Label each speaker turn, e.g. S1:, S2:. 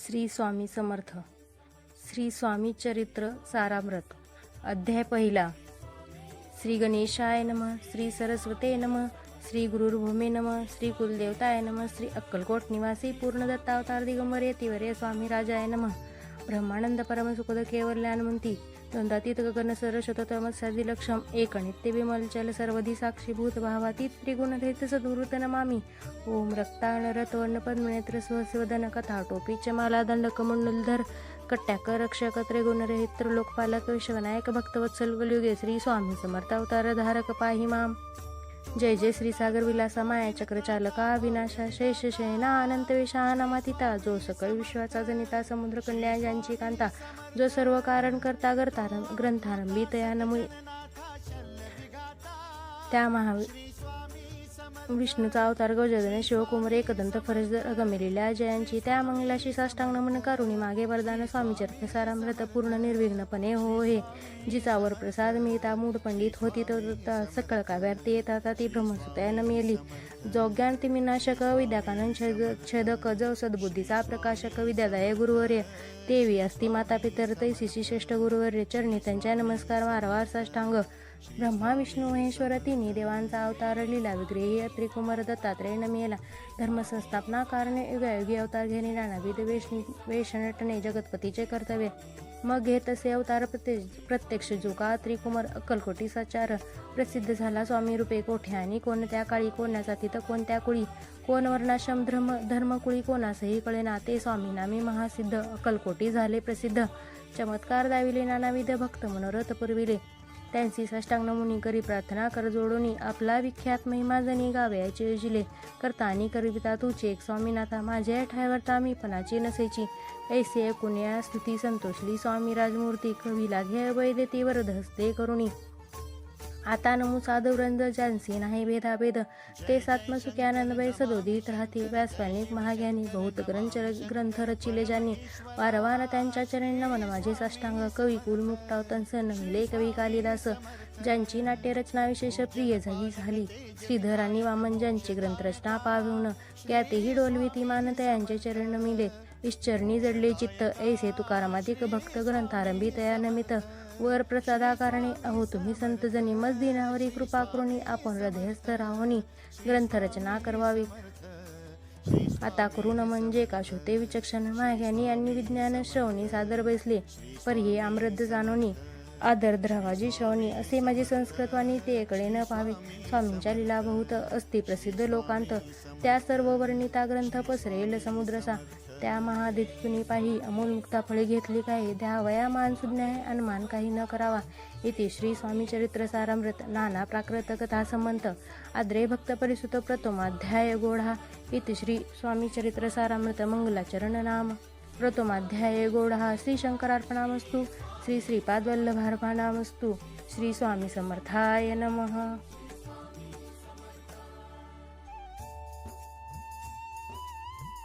S1: श्री स्वामी समर्थ. श्री स्वामी चरित्र सारामृत. अध्याय पहिला. श्री गणेशाय नमः. श्री सरस्वते नमः. श्री गुरुर्भूमे नमः. श्री कुलदेवताय नमः. श्री अक्कलकोट निवासी पूर्ण दत्तावतार दिगंबर यतिवर्य स्वामी राजाय नमः. ब्रह्मानंद परम सुखद केवल्यान्मंती द्वंद्वातीत गगन सर शततमस्यादि लक्षम एक नित्य विमल चल सर्वधी साक्षीभूत भावातीत त्रिगुणरहित सद्गुरुत नमामि. ओम रक्तानरत वर्ण पद्मनेत्र स्वस्वदन कथा टोपीच माला दंडक मंडलधर कट्याक रक्षक त्रिगुणरहित त्रिलोकपालक विश्वनायक भक्तवत्सल कलियुगे श्री स्वामी समर्थ अवतार धारक पाहि माम. जय जय श्री सागर विलासा माया चक्र चालका विनाशा शेष शयना अनंत विषानामातिता जो सकळ विश्वाचा जनिता समुद्र कन्या ज्यांची कांता जो सर्व कारण करता करता ग्रंथारंभी तया नमुई त्या विष्णूचा अवतार गजदन शिवकुमार एकदंत फरजदर अगमिलेल्या जयांची त्या मंगलाशी साष्टांग नमन करुणी मागे वरदान स्वामी चरित्र सारामृत पूर्ण निर्विघ्नपणे हो हे. जिचा वर प्रसाद मिळता मूढ पंडित होती तो सकळ काव्यार्थी येतात ती ब्रह्मसुतयान मिळली. जो ज्ञान तिमिनाशक विद्याकानन छेदक जो सद्बुद्धीचा प्रकाशक विद्यादाय गुरुवर्य देवी असती माता पितर तैसीशी श्रेष्ठ गुरुवर्य चरणी त्यांच्या नमस्कार वारंवार साष्टांग. ब्रह्मा विष्णू महेश्वर तिन्ही देवांचा अवतार लीला विग्रही त्रिकुमार दत्तात्रय नमियेला. धर्मसंस्थापना कारणे युगायुगी अवतार घेणे नानाविध वेश नटणे जगतपतीचे कर्तव्य. मग हे तसे अवतार प्रत्यक्ष जुका त्रिकुमार अक्कलकोटी साचार प्रसिद्ध झाला. स्वामी रूपे कोठे आणि कोणत्या काळी कोणाचा तिथं कोणत्या कुळी कोण वर्णाश्रम धर्मकुळी कोणासही कळेना ते स्वामी नामी महासिद्ध अक्कलकोटी झाले प्रसिद्ध. चमत्कार दाविले नानाविध भक्त मनोरथ पुरविले. त्यांची साष्टांग नमुनी करी प्रार्थना कर जोडोनी आपला विख्यात महिमा जनी गावयाचे योजिले. करतानी करिता तुझे एक स्वामीनाथा माझ्या ठायवरता मी पणाची नसेची. ऐसे ऐकुन्या स्तुती संतोषली स्वामी राजमूर्ती कवीला घ्या वैदेती वरद हस्ते करुणी. आता नमू साधुवृंद ज्यांसी नाही भेदाभेद ते सात्मसुख्यानंद वै सदोदित राहती. व्यासवाल्मिक महाज्ञानी बहुत ग्रंथ रचिले ज्यांनी वारंवार त्यांच्या चरणी नमन माझे साष्टांग. कवी कुल मुक्तावतंस नमिले कवी कालिदास ज्यांची नाट्यरचना विशेष प्रिय झाली. श्रीधर आणि वामन ज्यांची ग्रंथरचना पाहून ज्ञातेही डोलविती मानत यांचे चरण नमिले. ईश्चरणी जडले चित्त ऐसे तुकारामाधिक भक्त ग्रंथारंभी तया नमित. वर प्रसादा कारणे अहो तुम्ही संत जनी मज दिनावरी कृपा करुणी आपण हृदयस्थ राहोनी ग्रंथरचना करवावी. आता करून म्हणजे का शोते विचक्षण माघ्यानी यांनी विज्ञान श्रवणी सादर बैसले. पर हे आम्रद जाणोनी आदर द्रवाजी श्रवणी असे माझे संस्कृत वाणी ते कडे न पाहावे. स्वामींच्या लीला बहुत असती प्रसिद्ध लोकांत त्या सर्व वर्णिता ग्रंथ पसरेल समुद्रसा. त्या महादितुनी पाही अमोल मुक्ता फळे घेतली काय द्यावया मान सुज्ञाय अनुमान काही न करावा. इति श्री स्वामी चरित्र सारामृत नाना प्राकृत कथा संबंध आद्रे भक्त परिसुत प्रथमाध्याय गोढा. इति श्री स्वामी चरित्र सारामृत मंगलाचरण नाम प्रथमाध्याय गोढा. श्री शंकरार्पणामस्तु. श्री श्रीपाद वल्लभार्पणामस्तु. श्री स्वामी समर्थाय नमः.